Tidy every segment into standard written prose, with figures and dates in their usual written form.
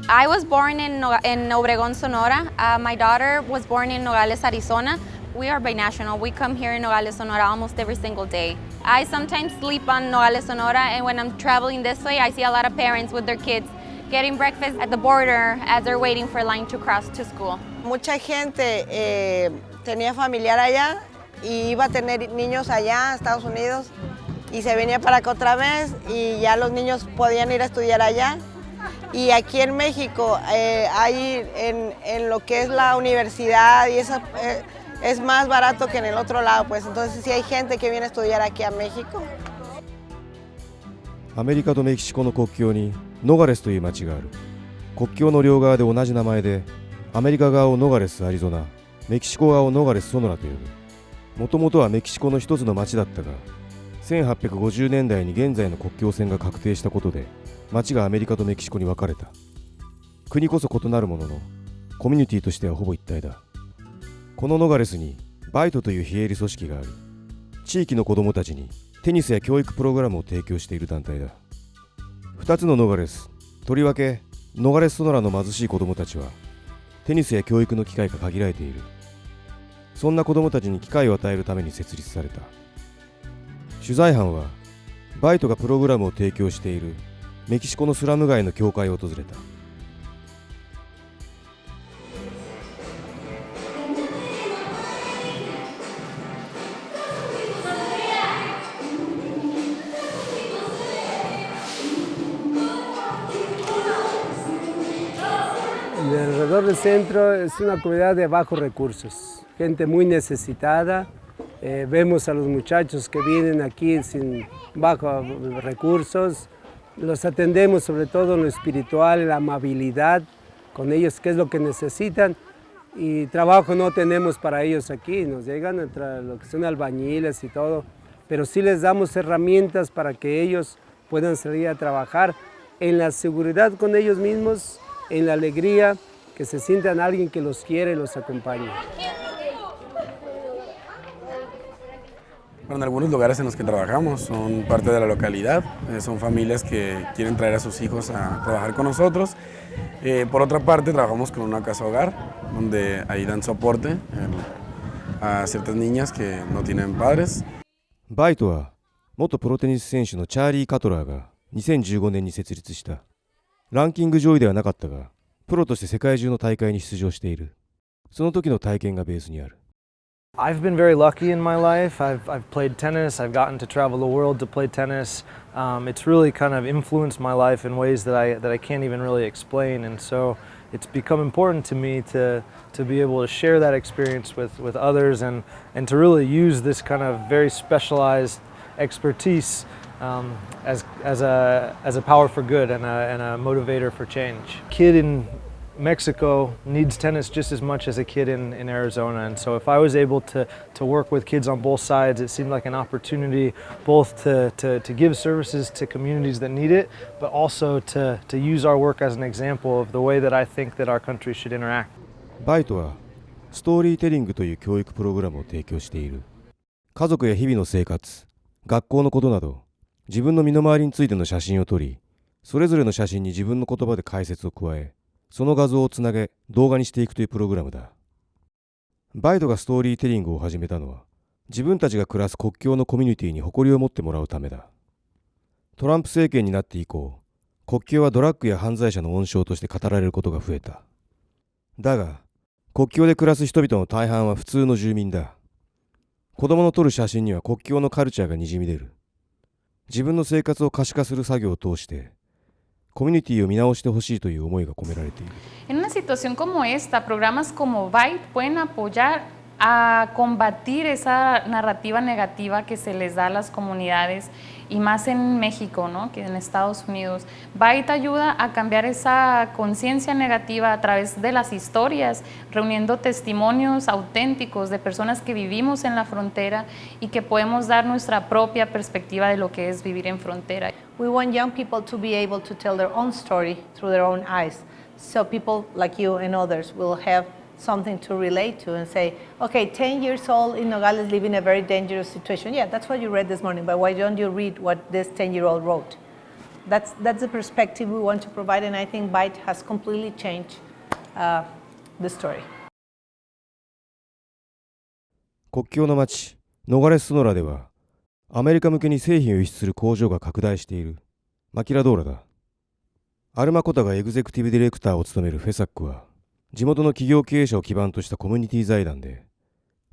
I was born in Obregón, Sonora. My daughter was born in Nogales, Arizona. We are binational. We come here in Nogales, Sonora almost every single day. I sometimes sleep on Nogales, Sonora, and when I'm traveling this way, I see a lot of parents with their kids getting breakfast at the border as they're waiting for line to cross to school. Mucha gente tenía familiar allá y iba a tener niños allá, a Estados Unidos, y se venía para acá otra vez y ya los niños podían ir a estudiar allá. Y aquí en México hay en lo que es la universidad y eso es más barato que en el otro lado, pues entonces sí hay gente que viene a estudiar aquí a México. アメリカとメキシコの国境にノガレスという町がある。国境の両側で同じ名前で、アメリカ側をノガレスアリゾナ、メキシコ側をノガレスソノラと呼ぶ。もともとはメキシコの一つの町だったが、1850年代に現在の国境線が確定したことで、町がアメリカとメキシコに分かれた。国こそ異なるものの、コミュニティとしてはほぼ一体だ。このノガレスにバイトという非営利組織がある。地域の子どもたちにテニスや教育プログラムを提供している団体だ。2つのノガレス、とりわけノガレスソノラの貧しい子どもたちはテニスや教育の機会が限られている。そんな子どもたちに機会を与えるために設立された。取材班はバイトがプログラムを提供しているメキシコのスラム街の教会を訪れた。Alrededor del centro es una comunidad de bajos recursos, gente muy necesitada. Vemos a los muchachos que vienen aquí sin bajos recursos, los atendemos sobre todo en lo espiritual, en la amabilidad con ellos, qué es lo que necesitan. Y trabajo no tenemos para ellos aquí, nos llegan entre lo que son albañiles y todo, pero sí les damos herramientas para que ellos puedan salir a trabajar en la seguridad con ellos mismos, en la alegría, que se sientan alguien que los quiere y los acompaña. Bueno, en algunos lugares en los que trabajamos son parte de la localidad, son familias que quieren traer a sus hijos a trabajar con nosotros. Por otra parte, trabajamos con una casa hogar, donde ahí dan soporte a ciertas niñas que no tienen padres. バイトは元プロテニス選手のチャーリー・カトラーが2015年に設立した。ランキング上位ではなかったが、プロとして世界中の大会に出場している。その時の体験がベースにある。I've been very lucky in my life. I've played tennis. I've gotten to travel the world to play tennis. It's really kind of influenced my life in ways that I can't even really explain. And so it's become important to me to be able to share that experience with others and to really use this kind of very specialized expertise as a power for good and a motivator for change. Kid in Mexico needs tennis just as much as a kid in Arizona, and so if I was able to work with kids on both sides, it seemed like an opportunity both to give services to communities that need it, but also to use our work as an example of the way that I think that our country should interact. バイトはストーリーテリングという教育プログラムを提供している。家族や日々の生活、学校のことなど、自分の身の回りについての写真を撮り、それぞれの写真に自分の言葉で解説を加え、その画像をつなげ動画にしていくというプログラムだ。バイトがストーリーテリングを始めたのは、自分たちが暮らす国境のコミュニティに誇りを持ってもらうためだ。トランプ政権になって以降、国境はドラッグや犯罪者の温床として語られることが増えた。だが、国境で暮らす人々の大半は普通の住民だ。子供の撮る写真には国境のカルチャーがにじみ出る。自分の生活を可視化する作業を通して、コミュニティを見直してほしいという思いが込められている。En una situación como esta, programas como Byte pueden apoyar a combatir esa narrativa negativa que se les da a las comunidades y más en México, ¿no? Que en Estados Unidos. Byte ayuda a cambiar esa conciencia negativa a través de las historias, reuniendo testimonios auténticos de personas que vivimos en la frontera y que podemos dar nuestra propia perspectiva de lo que es vivir en frontera. We want young people to be able to tell their own story through their own eyes, so people like you and others will have something to relate to and say, okay, 10 years old in Nogales living a very dangerous situation. Yeah, that's what you read this morning, but why don't you read what this 10-year-old wrote? That's the perspective we want to provide, and I think BITE has completely changed the story. 国境の街ノガレスソノラではアメリカ向けに製品を輸出する工場が拡大している。マキラドーラだ。アルマコタがエグゼクティブディレクターを務めるフェサックは地元の企業経営者を基盤としたコミュニティ財団で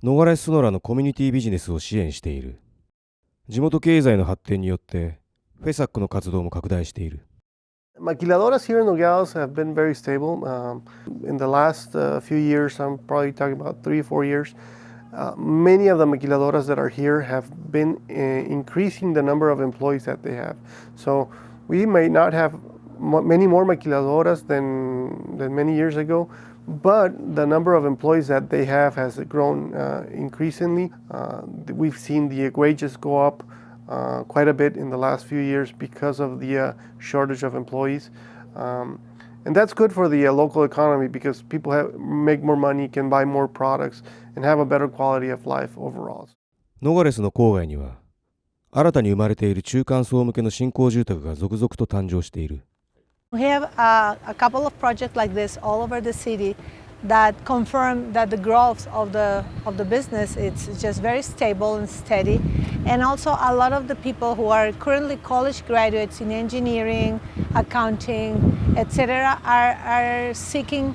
ノガレスソノラのコミュニティビジネスを支援している。地元経済の発展によってフェサックの活動も拡大している。Maquiladoras here in Nogales have been very stable. In the last few years, I'm probably talking about 3 or 4 years, many of the maquiladoras that are here have been increasing the number of employees that they have. So we may not have many more maquiladoras than many years ago, but the number of employees that they have has grown increasingly. We've seen the wages go up quite a bit in the last few years because of the shortage of employees. And that's good for the local economy because people make more money, can buy more products, and have a better quality of life overall. ノガレスの郊外には新たに生まれている中間層向けの新興住宅が続々と誕生している。We have a couple of projects like this all over the city that confirm that the growth of the business it's just very stable and steady, and also a lot of the people who are currently college graduates in engineering, accounting, etc. are seeking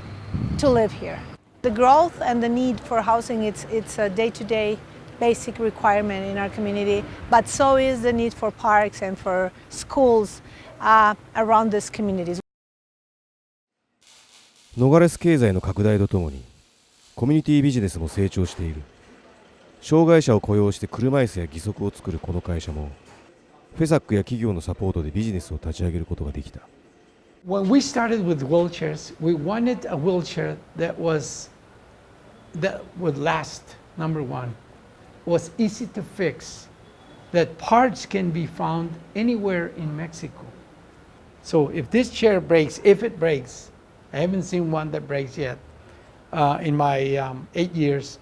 to live here. The growth and the need for housing it's a day-to-day basic requirement in our community, but so is the need for parks and for schools around these communities. ノガレス経済の拡大とともにコミュニティビジネスも成長している。障害者を雇用して車椅子や義足を作るこの会社もフェサックや企業のサポートでビジネスを立ち上げることができた。When we started with wheelchairs, we wanted a wheelchair that would last. Number one, was easy to fix, that parts can be found anywhere in Mexico. So if this chair breaks, if it breaks, I haven't seen one that breaks yet in my 8 years,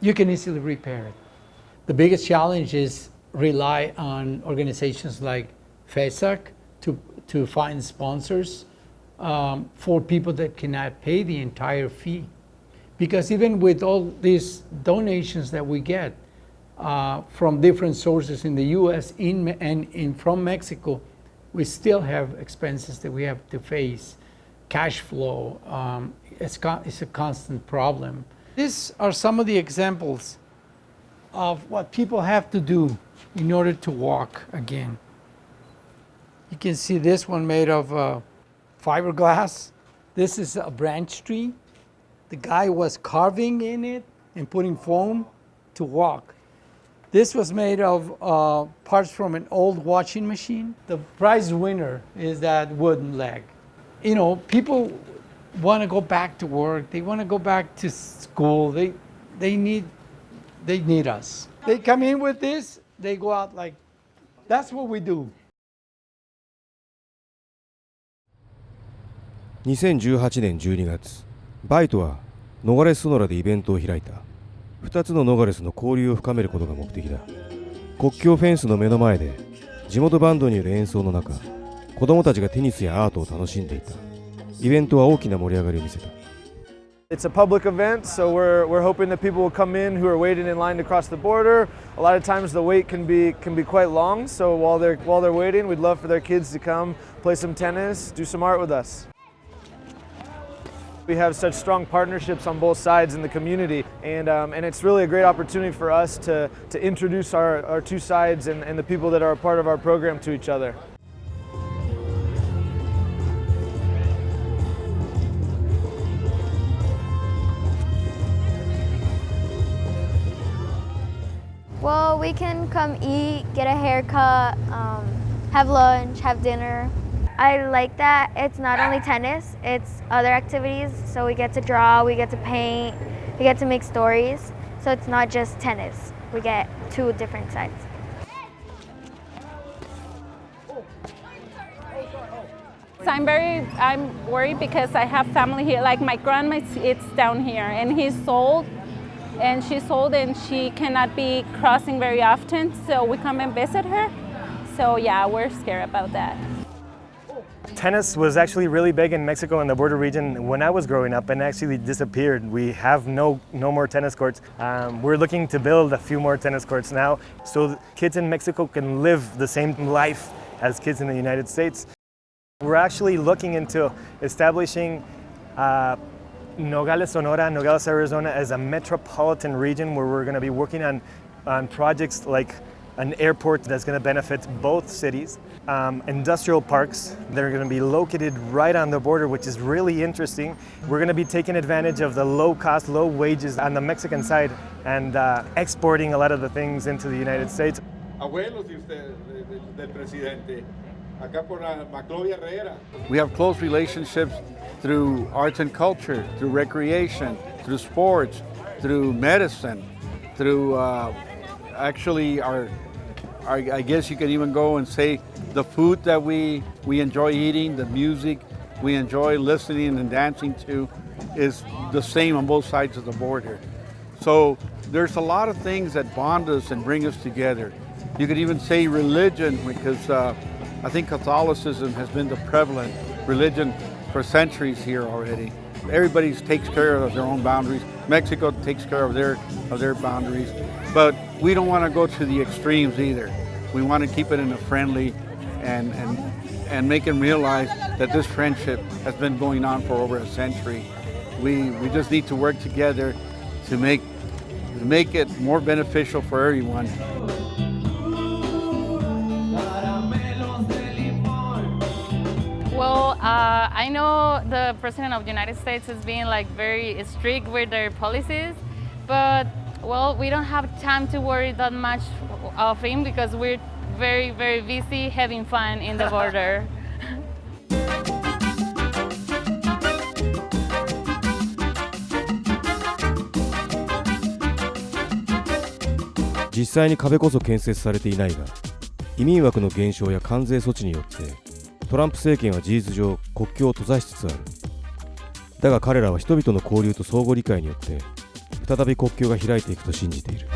you can easily repair it. The biggest challenge is rely on organizations like FESAC to find sponsors for people that cannot pay the entire fee. Because even with all these donations that we get from different sources in the US and from Mexico, we still have expenses that we have to face. Cash flow it's a constant problem. These are some of the examples of what people have to do in order to walk again. You can see this one made of fiberglass. This is a branch tree. The guy was carving in it and putting foam to walk. This was made of parts from an old washing machine. The prize winner is that wooden leg. You know, people want to go back to work. They want to go back to school. They need us. They come in with this. They go out like, that's what we do. 2018年12月、バイトはノガレスソノラでイベントを開いた。2つのノガレスの交流を深めることが目的だ。国境フェンスの目の前で地元バンドによる演奏の中、子供たちがテニスやアートを楽しんでいた。イベントは大きな盛り上がりを見せた。It's a public event, so we're hoping that people will come in who are waiting in line to cross the border. A lot of times the wait can be quite long, so while they're waiting, we'd love for their kids to come play some tennis, do some art with us. We have such strong partnerships on both sides in the community, and it's really a great opportunity for us to introduce our two sides and the people that are a part of our program to each other. Well, we can come eat, get a haircut, have lunch, have dinner. I like that it's not only tennis, it's other activities. So we get to draw, we get to paint, we get to make stories. So it's not just tennis. We get two different sides. I'm worried because I have family here. Like my grandma, it's down here, and she's old, and she cannot be crossing very often. So we come and visit her. So yeah, we're scared about that. Tennis was actually really big in Mexico and the border region when I was growing up and actually disappeared. We have no more tennis courts. We're looking to build a few more tennis courts now so kids in Mexico can live the same life as kids in the United States. We're actually looking into establishing Nogales, Sonora, Nogales, Arizona as a metropolitan region where we're going to be working on projects like an airport that's going to benefit both cities, industrial parks that are going to be located right on the border, which is really interesting. We're going to be taking advantage of the low cost, low wages on the Mexican side and exporting a lot of the things into the United States. Abuelos de usted, del presidente, acá por la Maclovia Herrera. We have close relationships through arts and culture, through recreation, through sports, through medicine, through actually I guess you could even go and say the food that we enjoy eating, the music we enjoy listening and dancing to is the same on both sides of the border. So there's a lot of things that bond us and bring us together. You could even say religion, because I think Catholicism has been the prevalent religion for centuries here already. Everybody takes care of their own boundaries. Mexico takes care of their boundaries. But we don't want to go to the extremes either. We want to keep it in a friendly and make them realize that this friendship has been going on for over a century. We just need to work together to make it more beneficial for everyone. Well, I know the President of the United States is being like very strict with their policies, but well, we don't have time to worry that much of him because we're very, very busy having fun in the border. 実際に壁こそ建設されていないが、移民枠の減少や関税措置によってトランプ政権は事実上国境を閉ざしつつある。だが彼らは人々の交流と相互理解によって再び国境が開いていくと信じている。